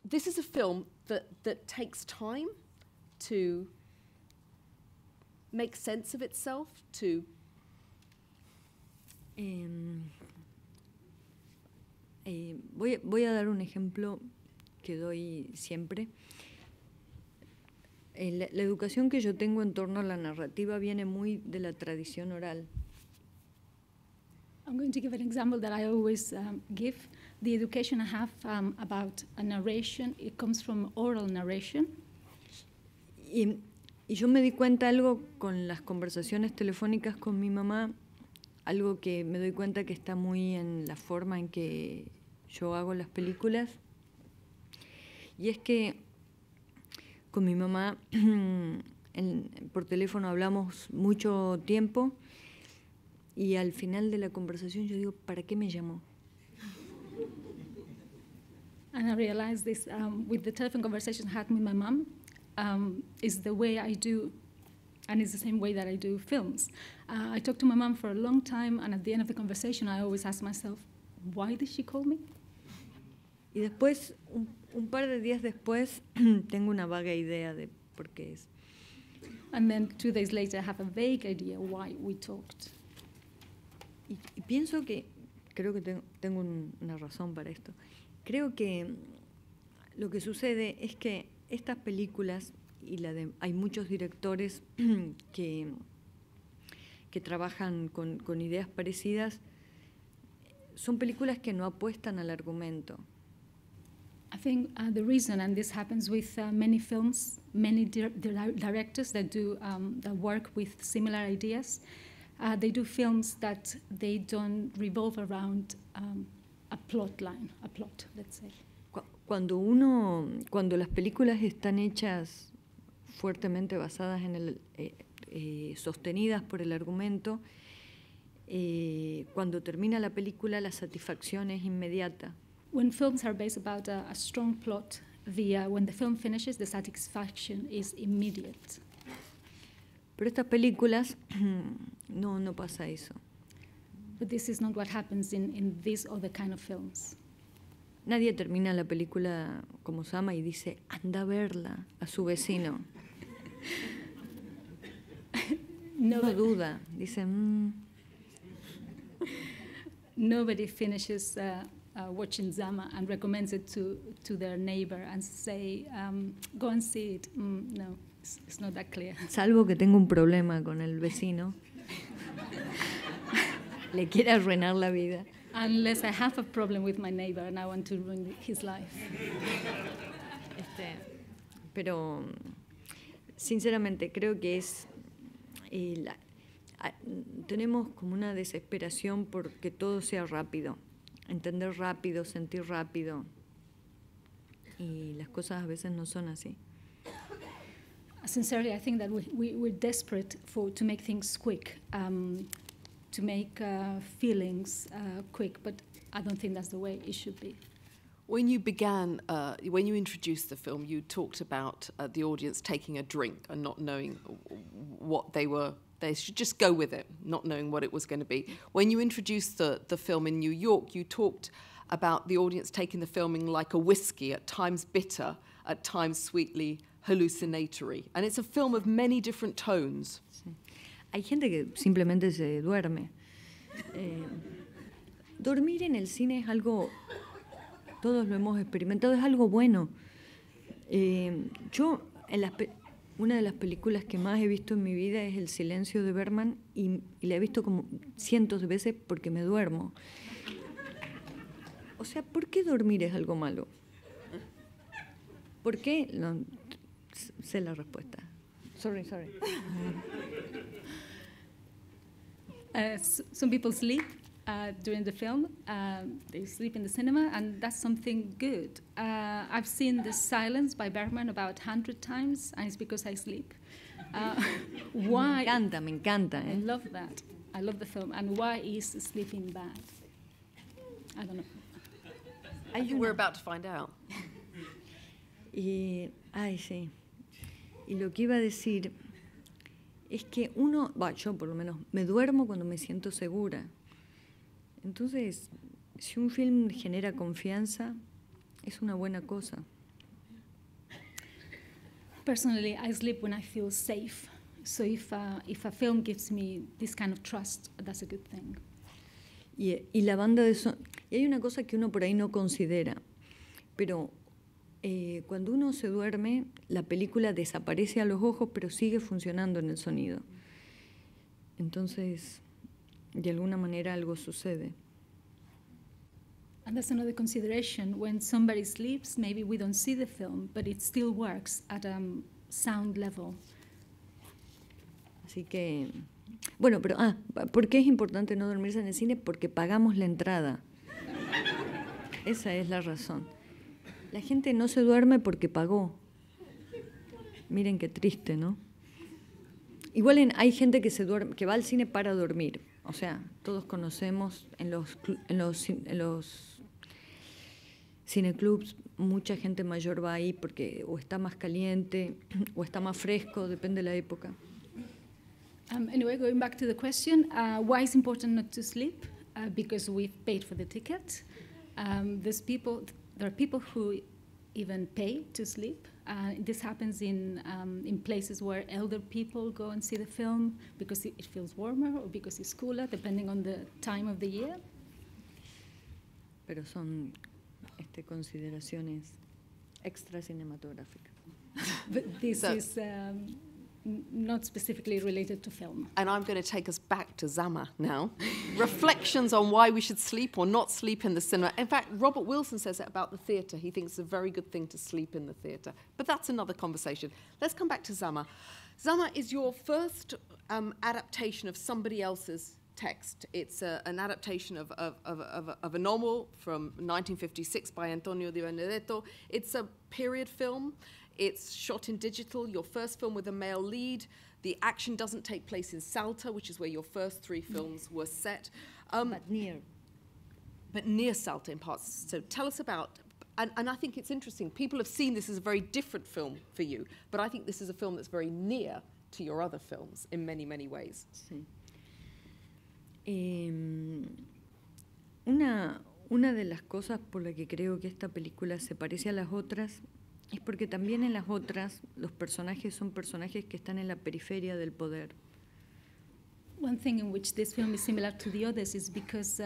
this is a film that takes time to make sense of itself, to... Voy a dar un ejemplo que doy siempre. La educación que yo tengo en torno a la narrativa viene muy de la tradición oral. I'm going to give an example that I always give. The education I have about a narration, it comes from oral narration. Y yo me di cuenta algo con las conversaciones telefónicas con mi mamá, algo que me doy cuenta que está muy en la forma en que yo hago las películas. Y es que con mi mamá por teléfono hablamos mucho tiempo y al final de la conversación yo digo, ¿para qué me llamó? And I realized this with the telephone conversation I had with my mom, is the way I do, and it's the same way that I do films. I talked to my mom for a long time, and at the end of the conversation I always ask myself, why did she call me? Y después, un par de días después, tengo una vaga idea de por qué es. And then 2 days later I have a vague idea why we talked. Y pienso que, creo que tengo una razón para esto. Creo que lo que sucede es que estas películas, hay muchos directores que trabajan con ideas parecidas, son películas que no apuestan al argumento. I think the reason, and this happens with many films, many directors that do that work with similar ideas, they do films that they don't revolve around a plot line, a plot, let's say. Cuando las películas están hechas fuertemente basadas en sostenidas por el argumento, cuando termina la película la satisfacción es inmediata. When films are based about a strong plot, when the film finishes, the satisfaction is immediate. Pero estas películas no pasa eso. But this is not what happens in these other kind of films. Nadie termina la película como Sama y dice, anda a verla a su vecino. No duda, dice, Nobody finishes watching Zama and recommends it to their neighbor and say, go and see it. No, it's not that clear. Salvo que tengo un problema con el vecino. Le quiere arruinar la vida. Unless I have a problem with my neighbor and I want to ruin his life. Pero, sinceramente, creo que es... tenemos como una desesperación por que todo sea rápido. Entender rápido, sentir rápido. Y las cosas a veces no son así. Sincerely, I think that we're desperate to make things quick. To make feelings quick, but I don't think that's the way it should be. When you began, when you introduced the film, you talked about the audience taking a drink and not knowing what they should just go with it, not knowing what it was going to be. When you introduced the film in New York, you talked about the audience taking the filming like a whiskey, at times bitter, at times sweetly hallucinatory. And it's a film of many different tones. Sí. Hay gente que simplemente se duerme. Dormir en el cine es algo, todos lo hemos experimentado, es algo bueno. Yo, una de las películas que más he visto en mi vida es El silencio de Bergman y la he visto como cientos de veces porque me duermo. O sea, ¿por qué dormir es algo malo? ¿Por qué? No, sé la respuesta. Sorry. Some people sleep during the film. They sleep in the cinema, and that's something good. I've seen The Silence by Bergman about 100 times, and it's because I sleep. Why? Me encanta. I love that. I love the film. And why is sleeping bad? I don't know. We're about to find out. Sí. Y lo que iba a decir es que yo por lo menos me duermo cuando me siento segura. Entonces, si un film genera confianza, es una buena cosa. Personally, I sleep when I feel safe. So if a film gives me this kind of trust, that's a good thing. Y la banda de sonido... Y hay una cosa que uno por ahí no considera, pero cuando uno se duerme, la película desaparece a los ojos, pero sigue funcionando en el sonido. Entonces, de alguna manera algo sucede. And that's another consideration. When somebody sleeps, maybe we don't see the film, but it still works at a sound level. Así que, bueno, pero, ¿por qué es importante no dormirse en el cine? Porque pagamos la entrada. Esa es la razón. La gente no se duerme porque pagó. Miren qué triste, ¿no? Igual hay gente que se duerme, que va al cine para dormir. O sea, todos conocemos en los cineclubs, mucha gente mayor va ahí porque o está más caliente o está más fresco, depende de la época. Anyway, going back to the question, why is it important not to sleep? Because we've paid for the ticket. There are people who even pay to sleep. This happens in places where elder people go and see the film because it feels warmer or because it's cooler, depending on the time of the year. Pero son consideraciones extra cinematográficas. But this is not specifically related to film. And I'm going to take us back to Zama now. Reflections on why we should sleep or not sleep in the cinema. In fact, Robert Wilson says it about the theatre. He thinks it's a very good thing to sleep in the theatre. But that's another conversation. Let's come back to Zama. Zama is your first adaptation of somebody else's text. It's an adaptation of a novel from 1956 by Antonio Di Benedetto. It's a period film. It's shot in digital, your first film with a male lead. The action doesn't take place in Salta, which is where your first three films were set. But near. But near Salta in parts. So tell us about, and I think it's interesting, people have seen this as a very different film for you, but I think this is a film that's very near to your other films in many, many ways. Sí. Una de las cosas por la que creo que esta película se parece a las otras es porque también en las otras los personajes son personajes que están en la periferia del poder. One thing in which this film is similar to the others is because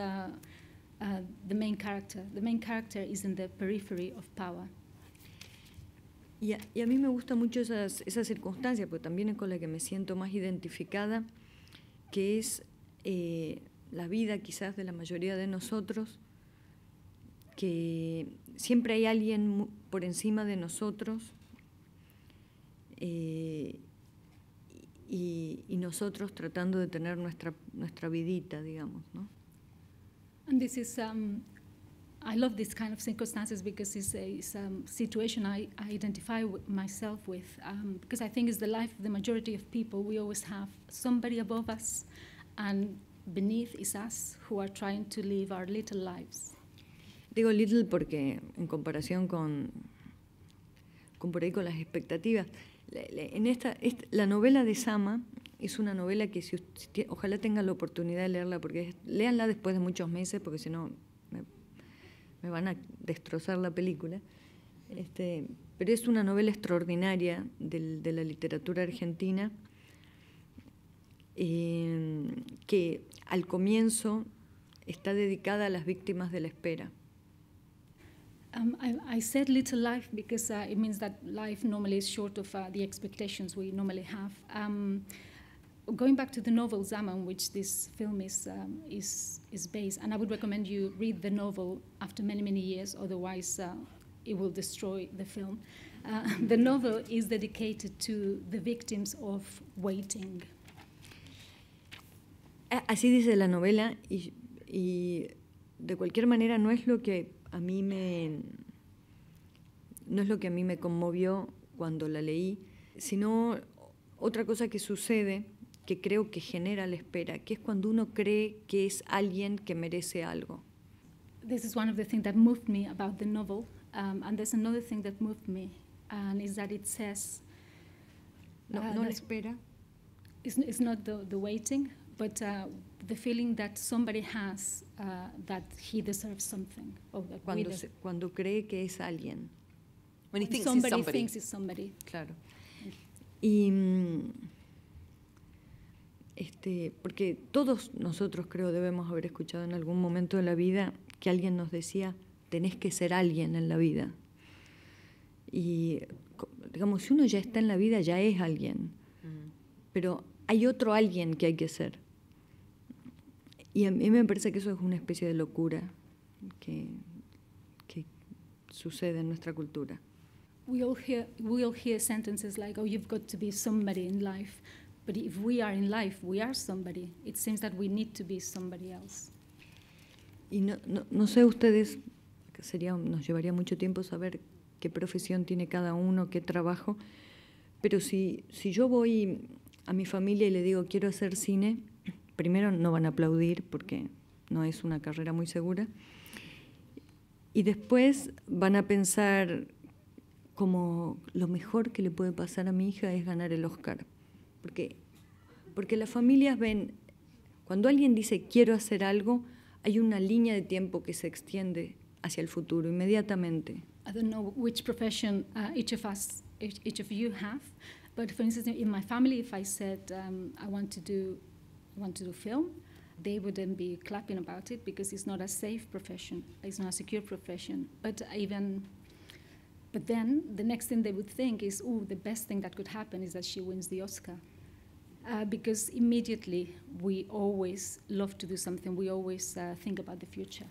the main character is in the periphery of power. Y a mí me gusta mucho esa circunstancia, porque también es con la que me siento más identificada, que es la vida quizás de la mayoría de nosotros, que siempre hay alguien por encima de nosotros y nosotros tratando de tener nuestra vidita, digamos, ¿no? And this is, I love this kind of circumstances because it's a situation I identify myself with, because I think it's the life of the majority of people. We always have somebody above us, and beneath is us who are trying to live our little lives. Digo little porque en comparación con por ahí con las expectativas. La novela de Zama es una novela que ojalá tengan la oportunidad de leerla, porque léanla después de muchos meses, porque si no me van a destrozar la película. Pero es una novela extraordinaria de la literatura argentina, que al comienzo está dedicada a las víctimas de la espera. I said little life because it means that life normally is short of the expectations we normally have. Going back to the novel Zama, on which this film is based, and I would recommend you read the novel after many, many years, otherwise it will destroy the film. The novel is dedicated to the victims of waiting. Así dice la novela, y de cualquier manera no es lo que a mí me conmovió cuando la leí, sino otra cosa que sucede, que creo que genera la espera, que es cuando uno cree que es alguien que merece algo. This is one of the things that moved me about the novel, and there's another thing that moved me, and is that it says... No la espera. It's not the waiting, but the feeling that somebody has that he deserves something. Or that cuando cree que es alguien. When he thinks somebody he's somebody. Thinks it's somebody. Claro. Y porque todos nosotros creo debemos haber escuchado en algún momento de la vida que alguien nos decía, tenés que ser alguien en la vida. Y digamos, si uno ya está en la vida, ya es alguien. Pero hay otro alguien que hay que ser. Y a mí me parece que eso es una especie de locura que sucede en nuestra cultura. We all hear sentences like, oh, you've got to be somebody in life. But if we are in life, we are somebody. It seems that we need to be somebody else. Y no sé ustedes, nos llevaría mucho tiempo saber qué profesión tiene cada uno, qué trabajo, pero si yo voy a mi familia y le digo quiero hacer cine, primero no van a aplaudir porque no es una carrera muy segura, y después van a pensar como lo mejor que le puede pasar a mi hija es ganar el Oscar. Porque las familias ven, cuando alguien dice quiero hacer algo, hay una línea de tiempo que se extiende hacia el futuro inmediatamente. I don't know which profession each of you have, but for instance, in my family, if I said I want to do film, they wouldn't be clapping about it because it's not a safe profession, it's not a secure profession. But then the next thing they would think is, oh, the best thing that could happen is that she wins the Oscar. Because immediately we always love to do something, we always think about the future.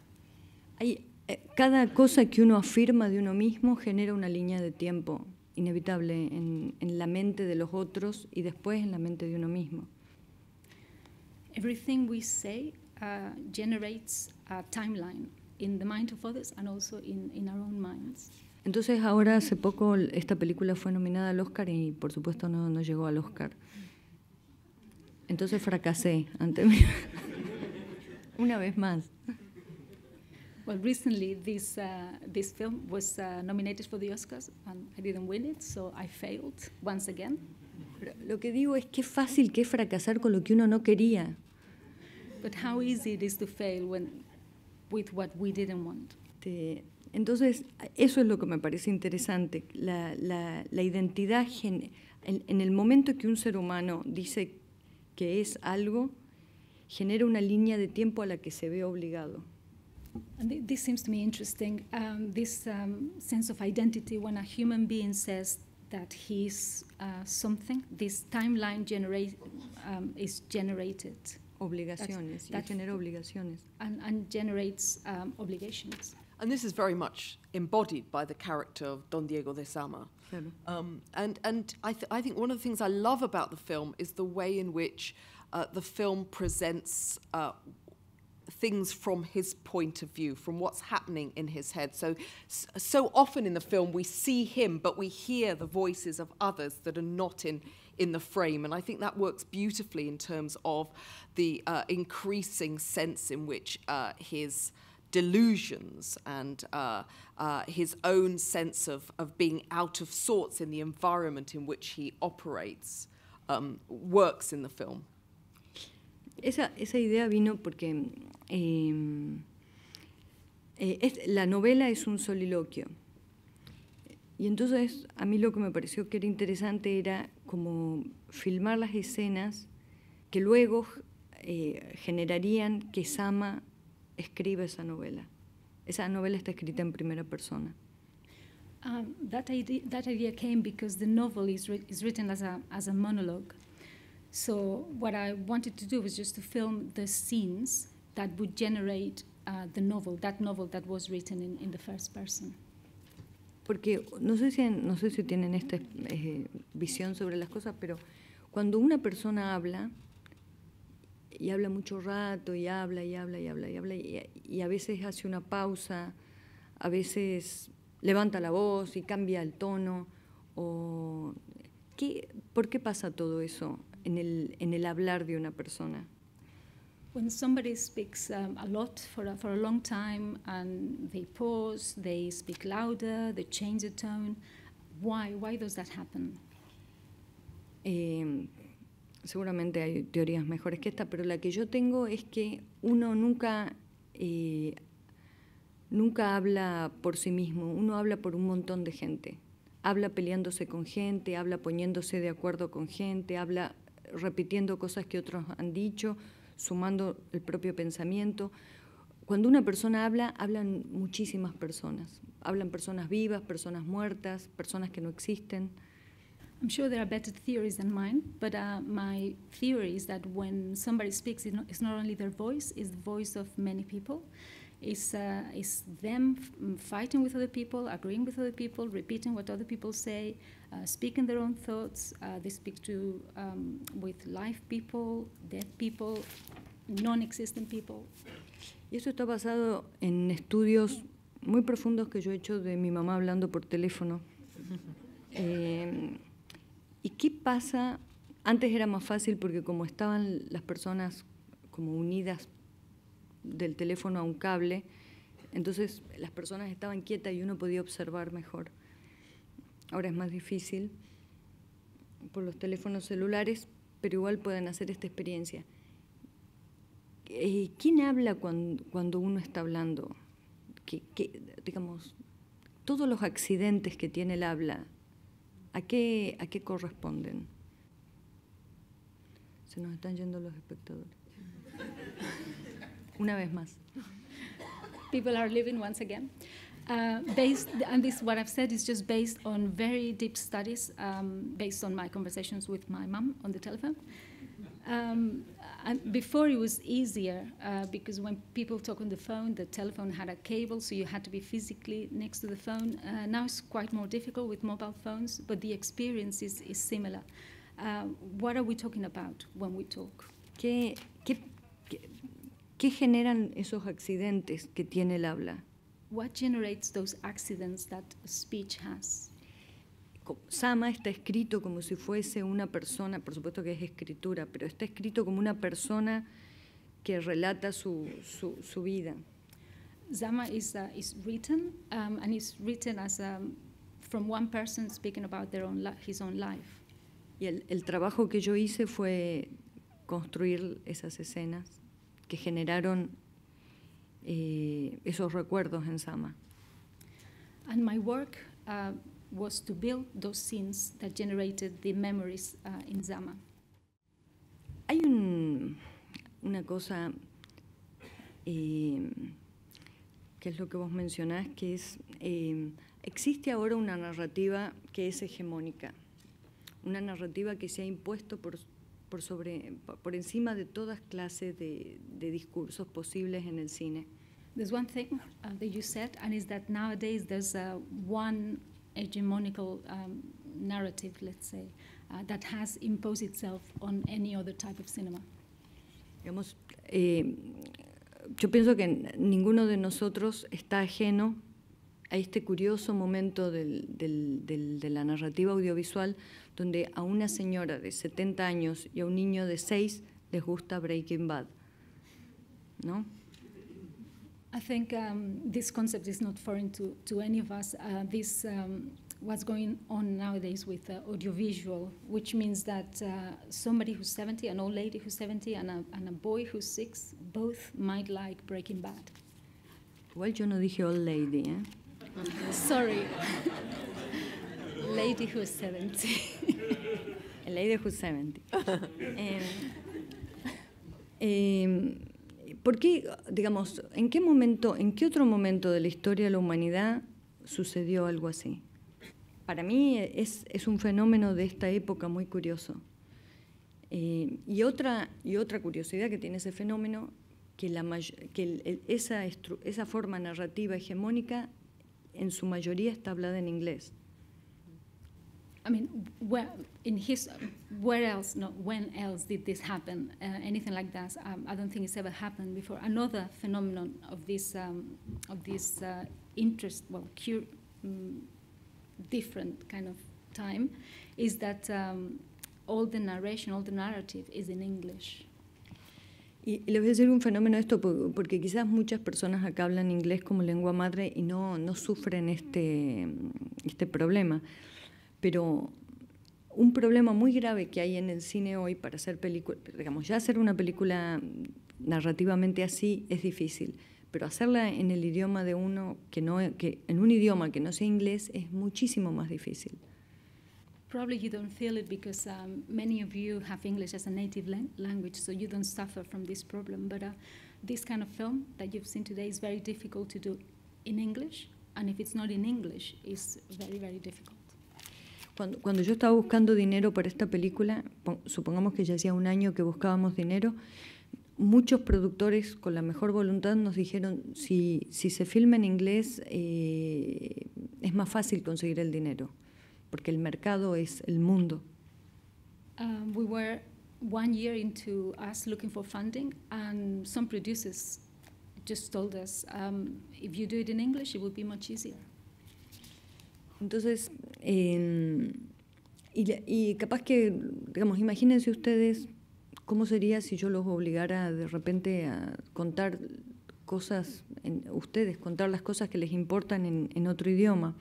Cada cosa que uno afirma de uno mismo genera una línea de tiempo inevitable en la mente de los otros y después en la mente de uno mismo. Everything we say generates a timeline in the mind of others and also in our own minds. Entonces ahora hace poco esta película fue nominada al Oscar y por supuesto no llegó al Oscar. Entonces fracasé ante mí. Una vez más. Well, recently this film was nominated for the Oscars and I didn't win it, so I failed once again. Pero lo que digo es qué fácil que es fracasar con lo que uno no quería. But how easy it is to fail with what we didn't want. Entonces, eso es lo que me parece interesante. La identidad, en el momento que un ser humano dice que es algo, genera una línea de tiempo a la que se ve obligado. And this seems to me interesting, this sense of identity when a human being says that he's something, this timeline is generated. Obligaciones, y genera obligaciones. And generates obligations. And this is very much embodied by the character of Don Diego de Sama. Claro. And I think one of the things I love about the film is the way in which the film presents things from his point of view, from what's happening in his head. So often in the film we see him, but we hear the voices of others that are not in the frame. And I think that works beautifully in terms of the increasing sense in which his delusions and his own sense of being out of sorts in the environment in which he operates works in the film. Esa idea vino porque la novela es un soliloquio. Y entonces a mí lo que me pareció que era interesante era como filmar las escenas que luego generarían que Sama escriba esa novela. Esa novela está escrita en primera persona. That idea came because the novel is written as a monologue. So what I wanted to do was just to film the scenes that would generate that novel that was written in the first person. Porque no sé si tienen esta visión sobre las cosas, pero cuando una persona habla, y habla mucho rato, y habla, y a veces hace una pausa, a veces levanta la voz y cambia el tono, ¿por qué pasa todo eso en el hablar de una persona? When somebody speaks a lot for a long time and they pause, they speak louder, they change the tone, why does that happen? Seguramente hay teorías mejores que esta, pero la que yo tengo es que uno nunca habla por sí mismo, uno habla por un montón de gente. habla peleándose con gente, habla poniéndose de acuerdo con gente, habla repitiendo cosas que otros han dicho, sumando el propio pensamiento. Cuando una persona habla, hablan muchísimas personas. Hablan personas vivas, personas muertas, personas que no existen. I'm sure there are better theories than mine, but my theory is that when somebody speaks, it's not only their voice, it's the voice of many people. It's them fighting with other people, agreeing with other people, repeating what other people say, speaking their own thoughts. They speak to with live people, dead people, non-existent people. Y eso está basado en estudios muy profundos que yo he hecho de mi mamá hablando por teléfono. ¿Y qué pasa? Antes era más fácil porque como estaban las personas como unidas del teléfono a un cable, entonces las personas estaban quietas y uno podía observar mejor. Ahora es más difícil por los teléfonos celulares, pero igual pueden hacer esta experiencia. ¿Quién habla cuando uno está hablando? Digamos, todos los accidentes que tiene el habla, ¿a qué corresponden? Se nos están yendo los espectadores. Una vez más. People are leaving once again. What I've said is just based on very deep studies, based on my conversations with my mom on the telephone. And before it was easier because when people talk on the phone, the telephone had a cable, so you had to be physically next to the phone. Now it's quite more difficult with mobile phones, but the experience is similar. What are we talking about when we talk? ¿Qué generan esos accidentes que tiene el habla? What generates those accidents that speech has? Sama está escrito como si fuese una persona, por supuesto que es escritura, pero está escrito como una persona que relata su vida. Zama is written, and it's written as from one person speaking about his own life. Y el trabajo que yo hice fue construir esas escenas que generaron esos recuerdos en Sama. And my work was to build those scenes that generated the memories in Zama. Hay una cosa que es lo que vos mencionás, que es, existe ahora una narrativa que es hegemónica, una narrativa que se ha impuesto por encima de todas clases de discursos posibles en el cine. There's one thing that you said, and is that nowadays there's one hegemonical narrative, let's say, that has imposed itself on any other type of cinema. Digamos, yo pienso que ninguno de nosotros está ajeno a este curioso momento de la narrativa audiovisual donde a una señora de 70 años y a un niño de 6 les gusta Breaking Bad, ¿no? I think this concept is not foreign to any of us. What's going on nowadays with audiovisual, which means that somebody who's 70, an old lady who's 70, and a boy who's 6, both might like Breaking Bad. Igual yo no dije old lady, ¿eh? Sorry. Lady who's 70. A lady who's 70. ¿Por qué, digamos, en qué otro momento de la historia de la humanidad sucedió algo así? Para mí es un fenómeno de esta época muy curioso. Y otra curiosidad que tiene ese fenómeno, que esa forma narrativa hegemónica en su mayoría está hablada en inglés. I mean, when else did this happen? Anything like that? I don't think it's ever happened before. Another phenomenon of this interest, different kind of time, is that all the narrative is in English. Y les voy a decir un fenómeno esto porque quizás muchas personas acá hablan inglés como lengua madre y no sufren este problema. Pero un problema muy grave que hay en el cine hoy para hacer películas, digamos, ya hacer una película narrativamente así es difícil, pero hacerla en el idioma de uno, que en un idioma que no sea inglés, es muchísimo más difícil. Probably you don't feel it because many of you have English as a native language, so you don't suffer from this problem. But this kind of film that you've seen today is very difficult to do in English, and if it's not in English, it's very, very difficult. Cuando yo estaba buscando dinero para esta película, supongamos que ya hacía un año que buscábamos dinero, muchos productores con la mejor voluntad nos dijeron, si se filma en inglés es más fácil conseguir el dinero, porque el mercado es el mundo. We were 1 year into us looking for funding, and some producers just told us, if you do it in English, it would be much easier. Entonces, y capaz que, digamos, imagínense ustedes cómo sería si yo los obligara de repente a contar cosas, contar las cosas que les importan en otro idioma.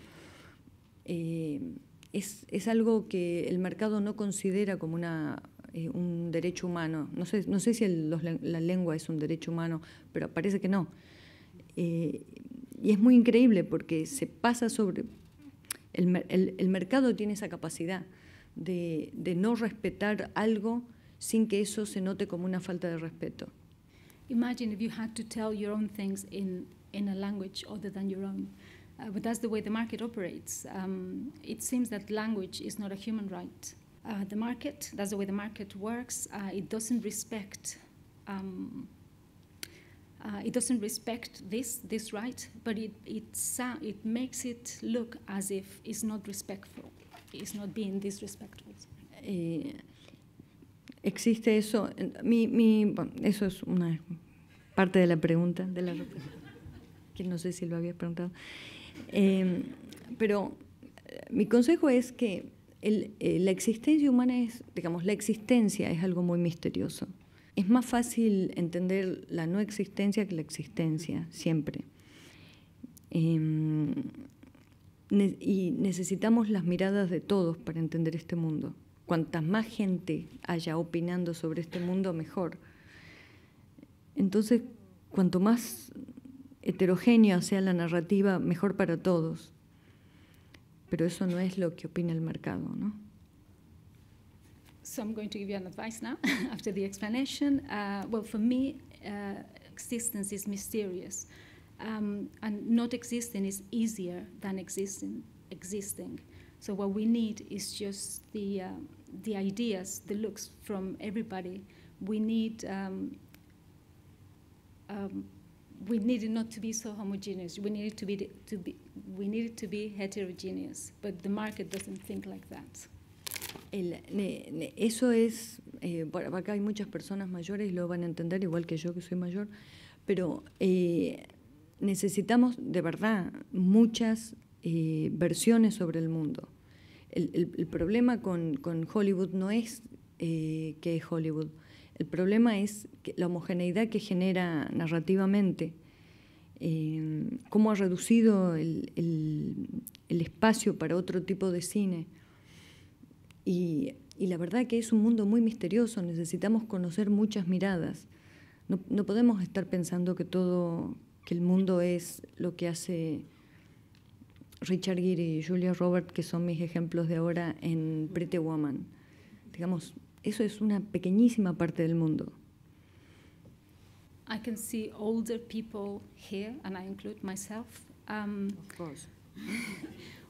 Es algo que el mercado no considera como un derecho humano. No sé si la lengua es un derecho humano, pero parece que no. Y es muy increíble porque se pasa sobre... El mercado tiene esa capacidad de no respetar algo sin que eso se note como una falta de respeto. Imagine if you had to tell your own things in a language other than your own. But that's the way the market operates. It seems that language is not a human right. That's the way the market works. It doesn't respect this right, but it makes it look as if it's not respectful. It's not being disrespectful. Existe eso. Eso es una parte de la pregunta, que no sé si lo habías preguntado. Pero mi consejo es que la existencia humana la existencia es algo muy misterioso. Es más fácil entender la no existencia que la existencia, siempre. Y necesitamos las miradas de todos para entender este mundo. Cuantas más gente haya opinando sobre este mundo, mejor. Entonces, cuanto más heterogénea sea la narrativa, mejor para todos. Pero eso no es lo que opina el mercado, ¿no? So I'm going to give you an advice now, after the explanation. Well, for me, existence is mysterious. And not existing is easier than existing. So what we need is just the ideas, the looks from everybody. We need it not to be so homogeneous. We need it to be heterogeneous. But the market doesn't think like that. Eso es, bueno, acá hay muchas personas mayores y lo van a entender, igual que yo que soy mayor, pero necesitamos de verdad muchas versiones sobre el mundo. El problema con Hollywood no es que es Hollywood, el problema es la homogeneidad que genera narrativamente, cómo ha reducido el espacio para otro tipo de cine. Y la verdad que es un mundo muy misterioso, necesitamos conocer muchas miradas. No podemos estar pensando que el mundo es lo que hace Richard Gere y Julia Roberts, que son mis ejemplos de ahora en Pretty Woman. Digamos, eso es una pequeñísima parte del mundo. I can see older people here, and I include myself. Of course.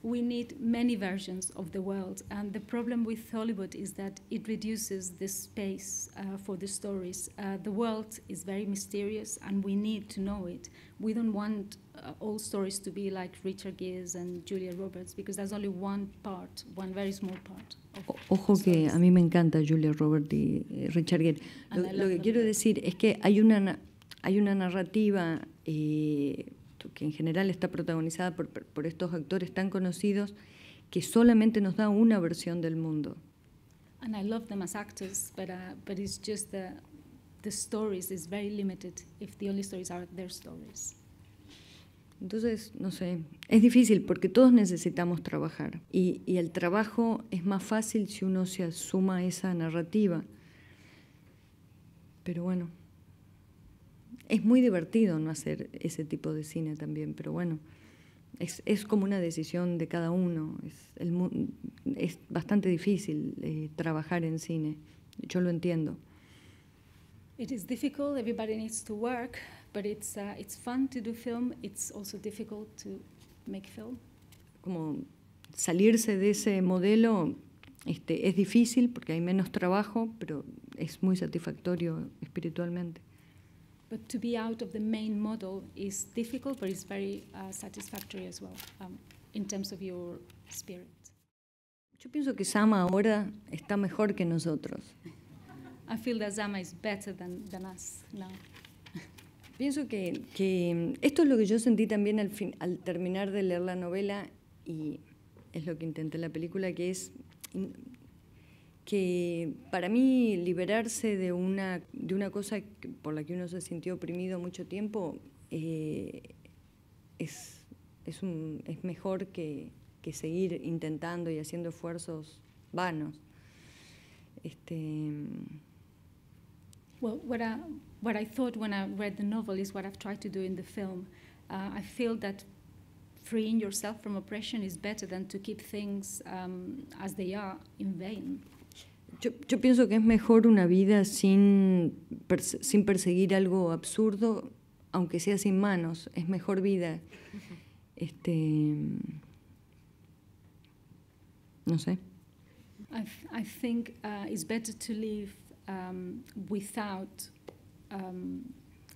We need many versions of the world, and the problem with Hollywood is that it reduces the space for the stories. The world is very mysterious, and we need to know it. We don't want all stories to be like Richard Gere and Julia Roberts, because that's only one very small part. Ojo que a mí me encanta Julia Roberts y Richard Gere. Lo que quiero decir es que hay una narrativa que en general está protagonizada por estos actores tan conocidos que solamente nos da una versión del mundo. And I love them as actors, but it's just the stories is very limited if the only stories are their stories. Entonces, no sé, es difícil porque todos necesitamos trabajar y el trabajo es más fácil si uno se asuma esa narrativa. Pero bueno, es muy divertido no hacer ese tipo de cine también, pero bueno, es como una decisión de cada uno. Es bastante difícil trabajar en cine, yo lo entiendo. It is difficult, everybody needs to work, but it's fun to do film, it's also difficult to make film. Como salirse de ese modelo es difícil porque hay menos trabajo, pero es muy satisfactorio espiritualmente. But to be out of the main model is difficult, but it's very satisfactory as well, in terms of your spirit. Yo pienso que Sama ahora está mejor que nosotros. I feel that Zama is better than us now. Pienso que esto es lo que yo sentí también al terminar de leer la novela, y es lo que intenté en la película, que es que para mí liberarse de una cosa por la que uno se sintió oprimido mucho tiempo es mejor que seguir intentando y haciendo esfuerzos vanos. Well, what I thought when I read the novel is what I've tried to do in the film. I feel that freeing yourself from oppression is better than to keep things as they are in vain. Yo pienso que es mejor una vida sin perseguir algo absurdo, aunque sea sin manos. Es mejor vida. No sé. I think it's better to live without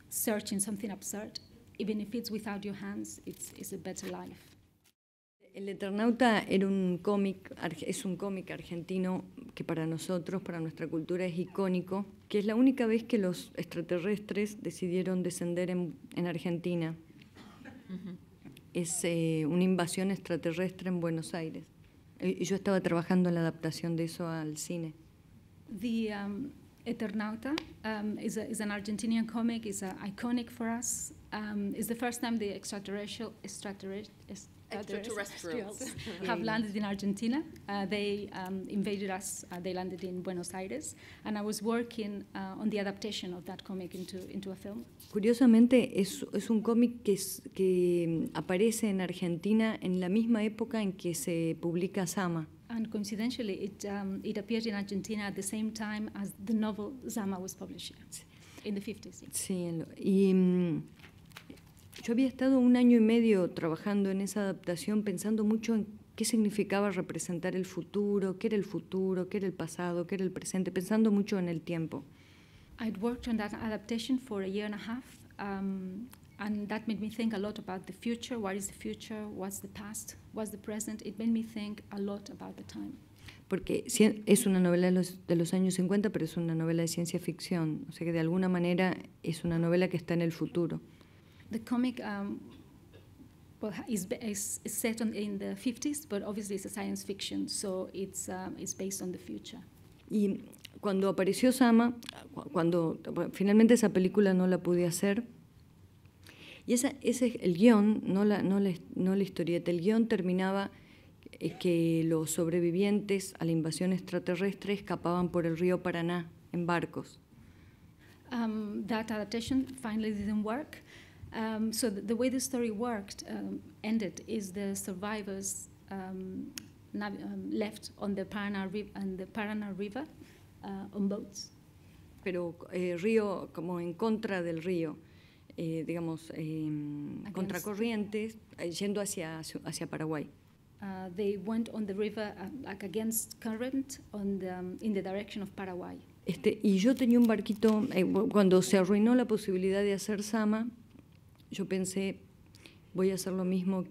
searching something absurd. Even if it's without your hands, it's a better life. El Eternauta es un cómic argentino que para nosotros, para nuestra cultura, es icónico, que es la única vez que los extraterrestres decidieron descender en Argentina. Es una invasión extraterrestre en Buenos Aires. Y yo estaba trabajando en la adaptación de eso al cine. The Eternauta is an Argentinian comic. It's iconic for us. It's the first time the extraterrestrials have landed in Argentina. They invaded us. They landed in Buenos Aires, and I was working on the adaptation of that comic into a film. Curiosamente, es un cómic que aparece en Argentina en la misma época en que se publica Sama. And coincidentally, it appeared in Argentina at the same time as the novel Zama was published in the 50s. Sí, y yo había estado 1 año y medio trabajando en esa adaptación, pensando mucho en qué significaba representar el futuro, qué era el pasado, qué era el presente, pensando mucho en el tiempo. I'd worked on that adaptation for a year and a half, and that made me think a lot about the future. What is the future? What's the past? What's the present? It made me think a lot about the time. Porque es una novela de los años 50, pero es una novela de ciencia ficción, o sea que de alguna manera es una novela que está en el futuro. The comic is set in the 50s, but obviously it's a science fiction, so it's based on the future. Y cuando apareció Sama, finalmente esa película no la pude hacer, y ese el guión, no la historieta, el guión terminaba que los sobrevivientes a la invasión extraterrestre escapaban por el río Paraná en barcos. That adaptation finally didn't work. So the way the story ended is the survivors left on the Paraná River on boats. Pero río como en contra del río, digamos, contracorrientes, yendo hacia Paraguay. They went on the river like against current in the direction of Paraguay. Y yo tenía un barquito, cuando se arruinó la posibilidad de hacer Sama, yo pensé, voy a hacer lo mismo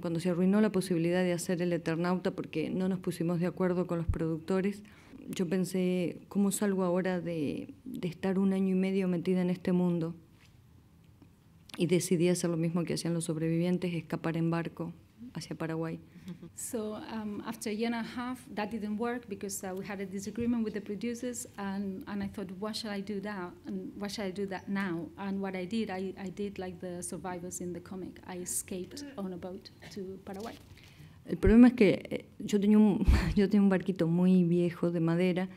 cuando se arruinó la posibilidad de hacer el Eternauta porque no nos pusimos de acuerdo con los productores, yo pensé, ¿cómo salgo ahora de estar 1 año y medio metida en este mundo? Y decidí hacer lo mismo que hacían los sobrevivientes, escapar en barco hacia Paraguay. So after a year and a half, that didn't work because we had a disagreement with the producers, and I thought, what shall I do now? And what shall I do that now? And what I did like the survivors in the comic. I escaped on a boat to Paraguay. El problema es que yo tenía un barquito muy viejo de madera.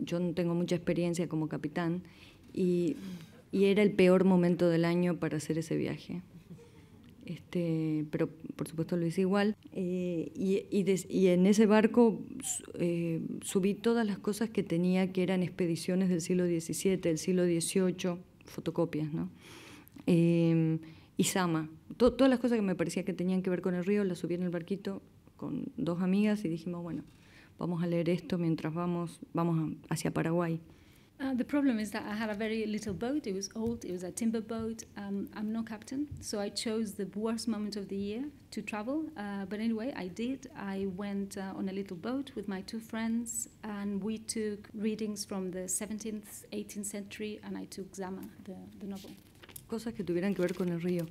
Yo no tengo mucha experiencia como capitán y y era el peor momento del año para hacer ese viaje. Pero por supuesto lo hice igual. Y en ese barco subí todas las cosas que tenía, que eran expediciones del siglo XVII, del siglo XVIII, fotocopias, ¿no? Y Sama. Todas las cosas que me parecía que tenían que ver con el río, las subí en el barquito con 2 amigas y dijimos, bueno, vamos a leer esto mientras vamos hacia Paraguay. The problem is that I had a very little boat. It was old. It was a timber boat. I'm no captain, so I chose the worst moment of the year to travel. But anyway, I did. I went on a little boat with my 2 friends, and we took readings from the 17th, 18th century, and I took Zama, the novel. Cosas que tuvieran que ver con el río.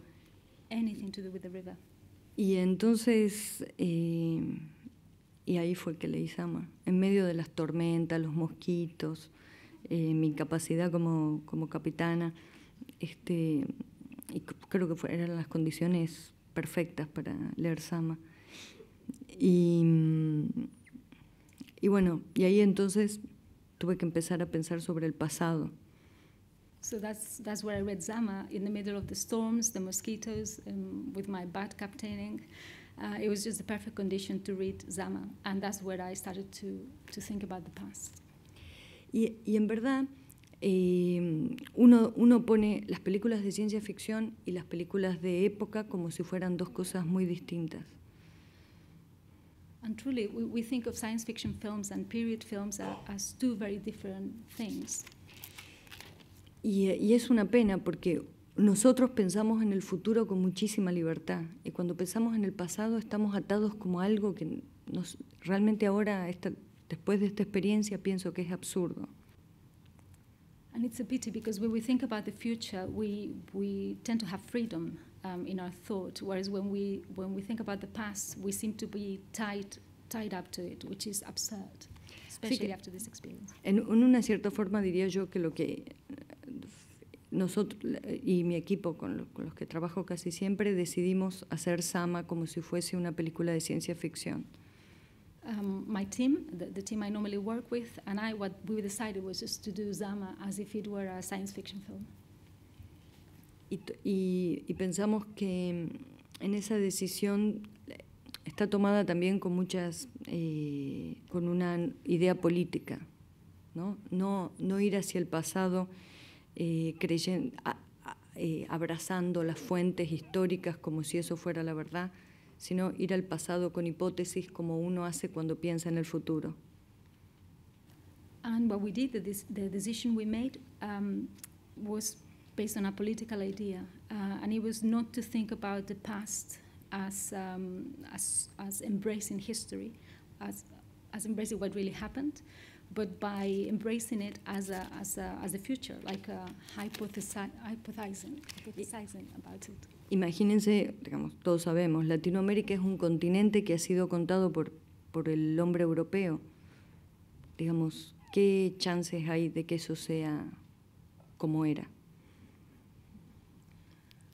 Anything to do with the river. Y entonces, y ahí fue que leí Sama, en medio de las tormentas, los mosquitos, mi incapacidad como capitana, y creo que eran las condiciones perfectas para leer Sama. Y bueno, y ahí entonces tuve que empezar a pensar sobre el pasado. So that's where I read Zama, in the middle of the storms, the mosquitoes, with my bad captaining. It was just the perfect condition to read Zama, and that's where I started to think about the past. Y en verdad, uno pone las películas de ciencia ficción y las películas de época como si fueran 2 cosas muy distintas. And truly, we think of science fiction films and period films as 2 very different things. Y es una pena porque nosotros pensamos en el futuro con muchísima libertad y cuando pensamos en el pasado estamos atados como algo que realmente ahora, después de esta experiencia, pienso que es absurdo. And it's a pity because when we think about the future, we tend to have freedom in our thought, whereas when we think about the past, we seem to be tied up to it, which is absurd, especially after this experience. En una cierta forma diría yo que lo que nosotros y mi equipo con los que trabajo casi siempre decidimos hacer Sama como si fuese una película de ciencia ficción. My team, the team I normally work with, and what we decided was just to do Zama as if it were a science fiction film. Y pensamos que en esa decisión está tomada también con con una idea política, ¿no? No ir hacia el pasado abrazando las fuentes históricas como si eso fuera la verdad, sino ir al pasado con hipótesis como uno hace cuando piensa en el futuro. And what we did, the decision we made was based on a political idea, and it was not to think about the past as embracing history, as embracing what really happened, but by embracing it as a future, like hypothesizing about it. Imagínense, digamos, todos sabemos, Latinoamérica es un continente que ha sido contado por el hombre europeo. Digamos, ¿qué chances hay de que eso sea como era?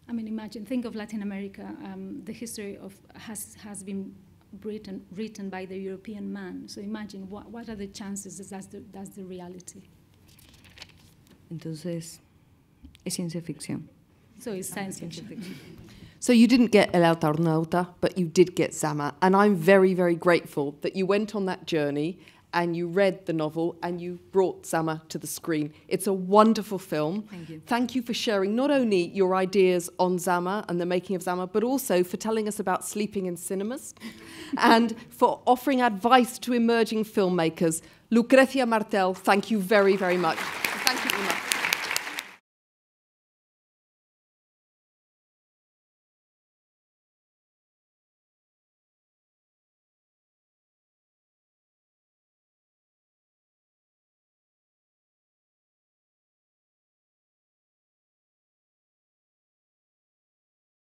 I mean, think of Latin America. The history has been written by the European man. So imagine what are the chances that that's the reality. Entonces, es ciencia ficción. So it's science fiction. So you didn't get El Alternauta, but you did get Zama. And I'm very, very grateful that you went on that journey and you read the novel and you brought Zama to the screen. It's a wonderful film. Thank you. Thank you for sharing not only your ideas on Zama and the making of Zama, but also for telling us about sleeping in cinemas and for offering advice to emerging filmmakers. Lucrecia Martel, thank you very, very much. Thank you very much.